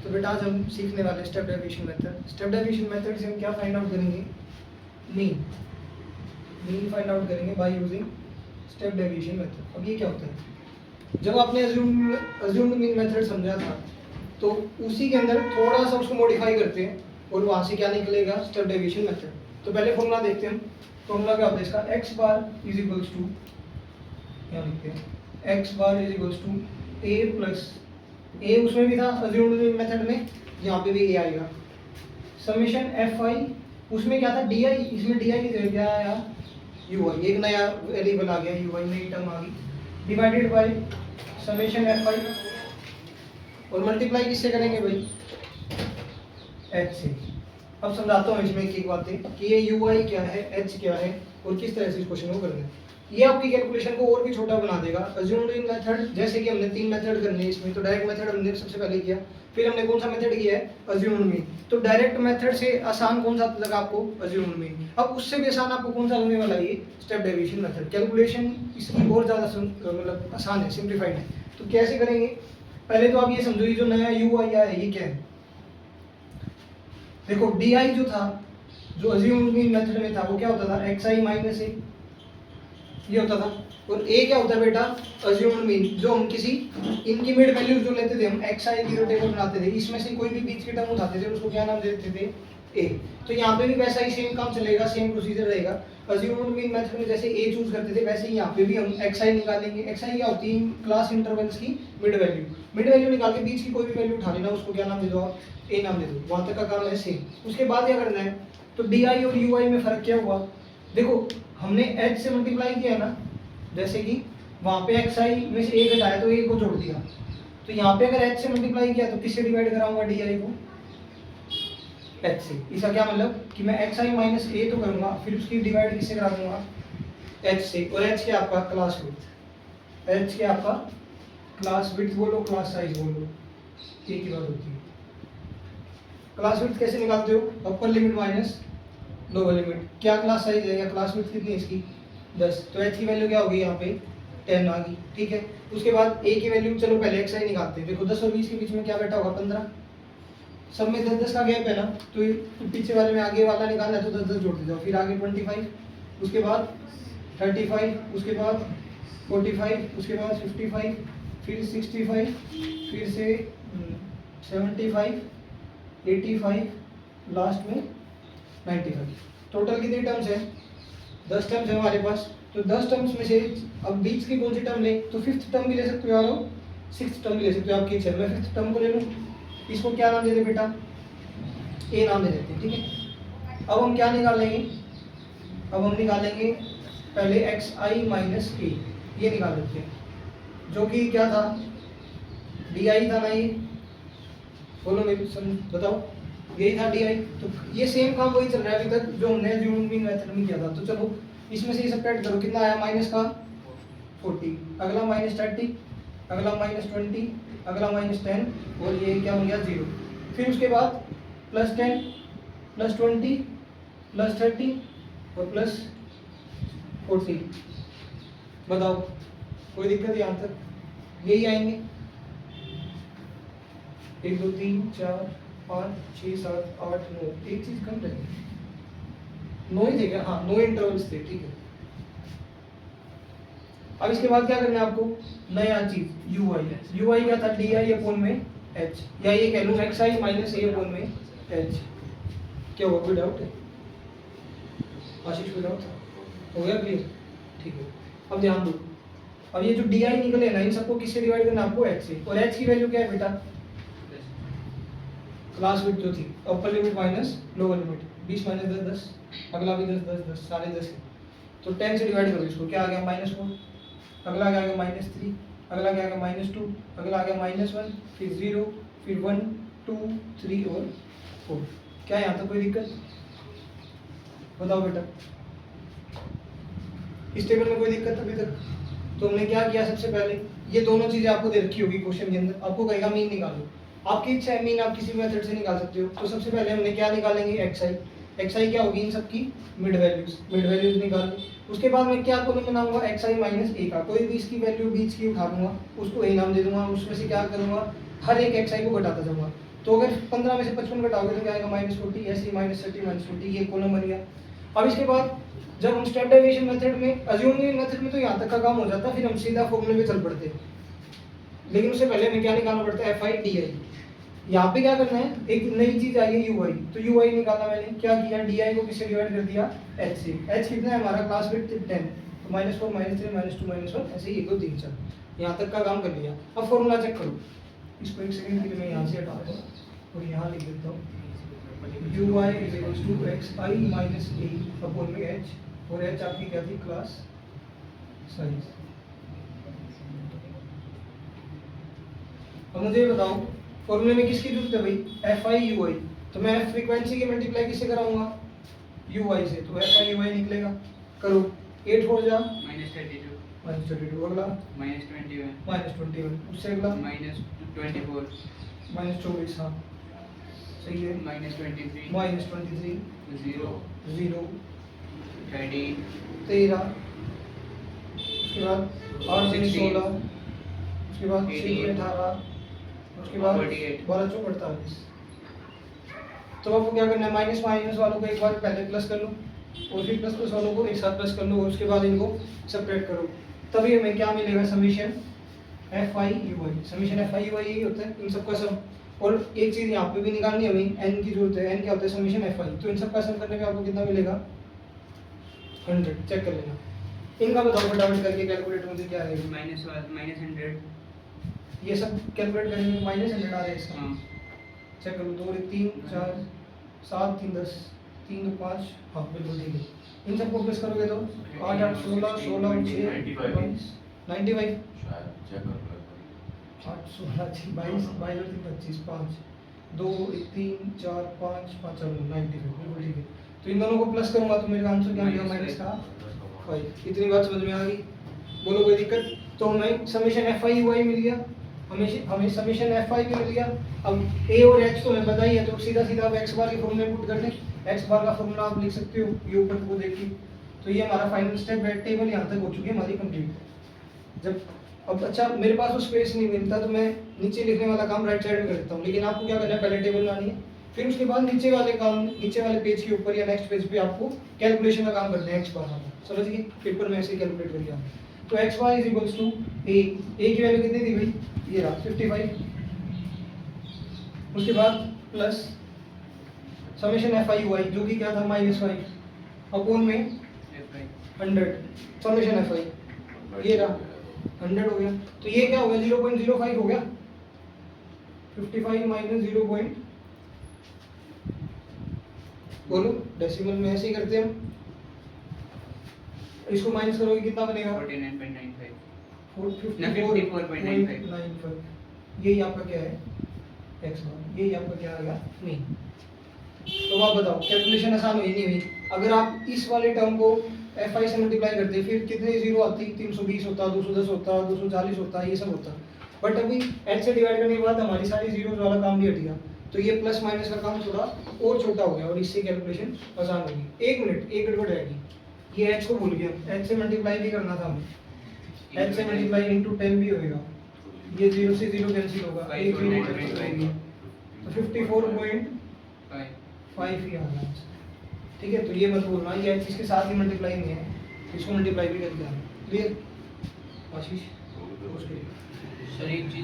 तो बेटा आज हम सीखने वाले step deviation method. Step deviation method से हम क्या फाइंड आउट करेंगे? मीन फाइंड आउट करेंगे by using step deviation method. अब ये क्या होता है? जब आपने अज्यूम्ड मीन मेथड समझा था तो उसी के अंदर थोड़ा सा उसको मॉडिफाई करते हैं और वहाँ से क्या निकलेगा? Step deviation method. तो पहले फॉर्मूला देखते हैं हम। फॉर्मूला क्या होता है इसका? X bar is equals to, क्या लिखते हैं, X bar is equals to A plus A, उसमें भी था अज्यूम्ड मेथड में, यहाँ पे भी ए आएगा, समेशन एफ आई, उसमें क्या था? डी आई, इसमें डी आई की जगह क्या आया? यू आई, एक नया वेरिएबल आ गया, यू आई नई टर्म आ गई, divided by summation F I, और मल्टीप्लाई किससे करेंगे भाई? एच से। अब समझाता हूँ इसमें एक बातें कि ये यू आई क्या है, एच क्या है और किस तरह से इस क्वेश्चन को करना है। ये आपकी कैलकुलेशन को और भी छोटा बना देगा। अज्यूम्ड मेथड, जैसे कि हमने 3 मेथड करने हैं इसमें, तो डायरेक्ट मेथड हमने सबसे पहले किया, फिर हमने कौन सा मेथड किया है? Assumed mean. तो डायरेक्ट मेथड से आसान कौन सा लगा आपको? Assumed mean. अब उससे भी आसान आपको कौन सा लगने वाला है? ये स्टेप डेविएशन मेथड। कैलकुलेशन इसकी और ज़्यादा मतलब आसान है, सिंप्लीफाइड है। तो कैसे करेंगे? पहले तो आप ये समझो, ये जो नया यू आई है ये क्या है? देखो डी आई जो था, जो अज्यूम्ड मीन मेथड में था, वो क्या होता था? एक्स आई माइनस ए, ये होता था। और ए क्या होता है बेटा? Assumed mean. जो हम किसी इनकी मिड वैल्यूज जो लेते थे, हम एक्स आई जीरो टेबल बनाते थे, इसमें से कोई भी बीच की टर्म उठाते थे, उसको क्या नाम देते थे? ए। तो यहाँ पे भी वैसा ही सेम काम चलेगा, सेम प्रोसीजर रहेगा। अज्यूम्ड मीन मेथड में जैसे ए चूज करते थे, वैसे ही यहाँ पे भी हम एक्स आई निकालेंगे। एक्स आई क्या होती है? क्लास इंटरवल्स की मिड वैल्यू। मिड वैल्यू निकाल के बीच की कोई भी वैल्यू उठा लेना, उसको क्या नाम दे दो आप? ए नाम दे दो। वहां तक का काम है सेम। उसके बाद क्या करना है? तो डी आई और यू आई में फर्क क्या हुआ? देखो हमने एच से मल्टीप्लाई किया ना, जैसे कि वहां पे एक्स आई में से ए घटाया तो ए को जोड़ दिया। तो यहाँ पे अगर एच से मल्टीप्लाई किया तो किससे डिवाइड कराऊंगा? डी आई को एच से। इसका क्या मतलब कि मैं एक्स आई माइनस ए तो करूंगा, फिर उसकी डिवाइड किससे करा दूंगा? एच से। और एच क्या आपका? Class width. एच क्या आपका? क्लास विड्थ बोलो, क्लास साइज बोलो, एक ही बात होती है। क्लास विड्थ कैसे निकालते हो? Upper limit minus lower limit. क्या क्लास साइज है या क्लास विड्थ कितनी है इसकी? 10। तो एच की वैल्यू क्या होगी? यहाँ पे 10 आ गई, ठीक है। उसके बाद ए की वैल्यू, चलो पहले एक्स आई निकालते हैं। देखो 10 और 20 के बीच में क्या बैठा होगा? 15। सब में 10-10 का गैप है ना, तो पीछे वाले में आगे वाला निकालना है तो 10-10 जोड़ते जाओ। फिर आगे 25, उसके बाद 35, उसके बाद 45, उसके बाद 55, फिर 65, फिर से 75, 85, लास्ट में 95। टोटल कितनी टर्म्स है? 10 टर्म्स है हमारे पास। तो 10 टर्म्स में से अब बीच की कौन सी टर्म ले? तो 5th टर्म भी ले सकते हो यारो, 6th टर्म भी ले सकते हो, आपकी इच्छा है। मैं 5th टर्म को ले लूँ, इसको क्या नाम दे दे बेटा? ए नाम दे देते हैं, ठीक है। अब हम क्या निकालेंगे? अब हम निकालेंगे पहले एक्स आई माइनस ए, ये निकाल लेते हैं, जो कि क्या था? डी आई था ना ये, बोलो मेरे बताओ, यही था डी आई। तो ये सेम काम वही चल रहा है अभी तक जो हमने अज्यूम्ड मीन मेथड में किया था। तो चलो इसमें से सब्ट्रैक्ट करो, कितना आया? माइनस का 40, अगला माइनस 30, अगला माइनस 20, अगला माइनस 10, और ये क्या हो गया? 0। फिर उसके बाद प्लस 10, प्लस 20, प्लस 30 और प्लस 40। बताओ कोई दिक्कत यहाँ तक? यही आएंगे 1 2 3 4 5 6 7 8 9, एक चीज कम रहेगी, 9 ही थे क्या? हाँ 9 इंटरवल्स थे, ठीक है। अब इसके बाद क्या करना है आपको? नया चीज यू आई। यू आई क्या था? डी आई अपॉन में एच, या ये कह लूँ एक्स आई माइनस ए अपॉन में एच। क्या हुआ? कोई डाउट है? आशीष कोई डाउट हो गया क्लियर? ठीक है। अब ध्यान दो, अब ये जो डी आई निकले ना, इन सबको किससे डिवाइड करना आपको? एच से। और एच की वैल्यू क्या है बेटा? क्लास विड्थ जो थी, upper limit minus lower limit, 20 minus 10 10, अगला भी 10 10 10, सारे 10 है। तो 10 से डिवाइड करो इसको, क्या आ गया? -4, अगला क्या आ गया? -3, अगला क्या आ गया? -2, अगला आ गया -1, फिर 0, फिर 1 2 3 और 4। क्या यहाँ तक कोई दिक्कत? बताओ बेटा, इस टेबल में कोई दिक्कत अभी तक? तो हमने क्या किया? सबसे पहले ये दोनों चीजें आपको दे रखी होगी क्वेश्चन के अंदर, आपको कहेगा मीन निकालो, आपकी इच्छा है मीन आप किसी मेथड से निकाल सकते हो। तो सबसे पहले हमने क्या निकालेंगे? एक्स आई। एक्स आई क्या होगी? इन सबकी मिड वैल्यूज निकाल ली। उसके बाद मैं क्या कॉलम बनाऊंगा? एक्स आई माइनस ए का, कोई भी इसकी वैल्यू बीच की उठा लूंगा, उसको ए नाम दे दूंगा, उसमें से क्या करूंगा? हर एक एक्स आई को घटाता जाऊंगा। तो अगर 15 में से 55 घटाओगे तो क्या आएगा -40, ऐसे -30 -40, ये कॉलम बन गया। अब इसके बाद जब हम स्टैंडर्डाइजेशन मेथड में, अज्यूमिंग मेथड में तो यहाँ तक का काम हो जाता, फिर हम सीधा फॉर्मूले पे चल पड़ते हैं। लेकिन उससे पहले हमें क्या निकालना पड़ता है, FI DI। यहाँ पे क्या करना है, एक नई चीज आई है UI, तो UI निकाला मैंने, क्या किया, DI को किससे डिवाइड कर दिया, H से। H कितना है हमारा, क्लास विड्थ 10, तो -4 -3 -2 -1, ऐसे ही 1 2 3 4, यहाँ तक का काम कर लिया। अब फॉर्मूला चेक करो, इसको एक सेकंड के लिए मैं यहाँ से हटाता हूँ और यहाँ लिख देता हूँ, UI = XI - A अपॉन में H, और H आपकी क्या थी, क्लास साइज। अब मुझे ये बताओ फॉर्मूले में किसकी जरूरत है भाई, FI UI, तो मैं फ्रीक्वेंसी की मल्टीप्लाई किससे कराऊंगा, UI से, तो FI UI निकलेगा। करो 8 4 जा -32, अगला -21, उससे अगला -24, -24, हाँ सही है, -23, -23, 0, 0, 13, 13, उसके बाद 8 से 16, उसके बाद 6 से 18, उसके बाद 12 चौक 48। तो आपको क्या करना है, माइनस माइनस वालों को एक बार पहले प्लस कर लो, और फिर प्लस प्लस वालों को एक साथ प्लस कर लो, और उसके बाद इनको सेपरेट करो, तभी हमें क्या मिलेगा, summation FI UI। Summation FI UI यही होता है इन सबका सम। और एक चीज यहाँ पे भी निकालनी है हमें, n की जरूरत है, n क्या होता है, समीशन FI। तो इन सबका सम करने पे आपको कितना मिलेगा, 100। चेक कर लेना, इनका बताओ फटाफट करके, कैलकुलेटर मुझे क्या आएगा, -100, ये सब कैलकुलेट करेंगे, -100 आ रहा है इसका। हाँ, चेक करो, 2 3 4 7 3 10, 3 2 5, हाँ बिल्कुल ठीक है। इन सबको प्लस करोगे तो 8 8 16 16 और 6 22 95, 8 16 6 22 22 और 3 25 5 2 1 3 4 5 5 और 95, बिल्कुल ठीक है। तो इन दोनों को प्लस करूंगा तो मेरा आंसर क्या मिलेगा, माइनस का 5। इतनी बात समझ में आ गई, बोलो कोई दिक्कत। तो हमें समीशन FI UI मिल गया, हमें समीशन FI भी मिल गया। अब A और H तो हमें पता ही है, तो सीधा सीधा अब x बार के फॉर्मूले पुट कर दें। x बार का फॉर्मूला आप लिख सकते हो ये ऊपर को देख के। तो ये हमारा फाइनल स्टेप है, टेबल यहाँ तक हो चुकी है हमारी कंप्लीट। जब अब अच्छा मेरे पास वो स्पेस नहीं मिलता तो मैं नीचे लिखने वाला काम राइट साइड में कर देता हूँ, लेकिन आपको क्या करना है, पहले टेबल बनानी है, फिर उसके बाद नीचे वाले काम, नीचे वाले पेज के ऊपर या नेक्स्ट पेज पे आपको कैलकुलेशन का काम करना है, x बार का। समझ गए, पेपर में ऐसे कैलकुलेट करिए आप। तो x bar is equals to a की वैल्यू कितनी थी भाई, ये रहा 55, उसके बाद प्लस समेशन FI UI जो कि क्या था, -5 अपॉन में 100 समेशन FI, ये रहा 100 हो गया। तो ये क्या हो गया, 0.05 हो गया, 55 माइनस 0. बोलो डेसिमल में ऐसे ही करते हैं हम, इसको माइनस करोगे कितना बनेगा, 49.95, 54.95। यही आपका क्या है, x बार, यही आपका क्या आ गया, नहीं। तो आप बताओ कैलकुलेशन आसान हुई नहीं हुई। अगर आप इस वाले टर्म को FI से मल्टीप्लाई करते फिर कितने जीरो आती, 320 होता, 210 होता, 240 होता, ये सब होता। बट अभी h से डिवाइड करने के बाद हमारी सारी जीरोस वाला काम भी हट गया, तो ये प्लस माइनस का काम थोड़ा और छोटा हो गया और इससे कैलकुलेशन आसान होगी। 1 मिनट, एक गड़बड़ रहेगी, ये h को भूल गया, h से मल्टीप्लाई भी करना था हमें, h से मल्टीप्लाई इनटू 10 भी होएगा, ये 0 से 0 कैंसिल होगा, एक 0 कैंसिल होगी, तो 54.5 ही आ गया। ठीक है, तो ये मत बोलना ये h इसके साथ ही मल्टीप्लाई नहीं है, इसको मल्टीप्लाई भी करके आना। क्लियर आशीष? सर एक चीज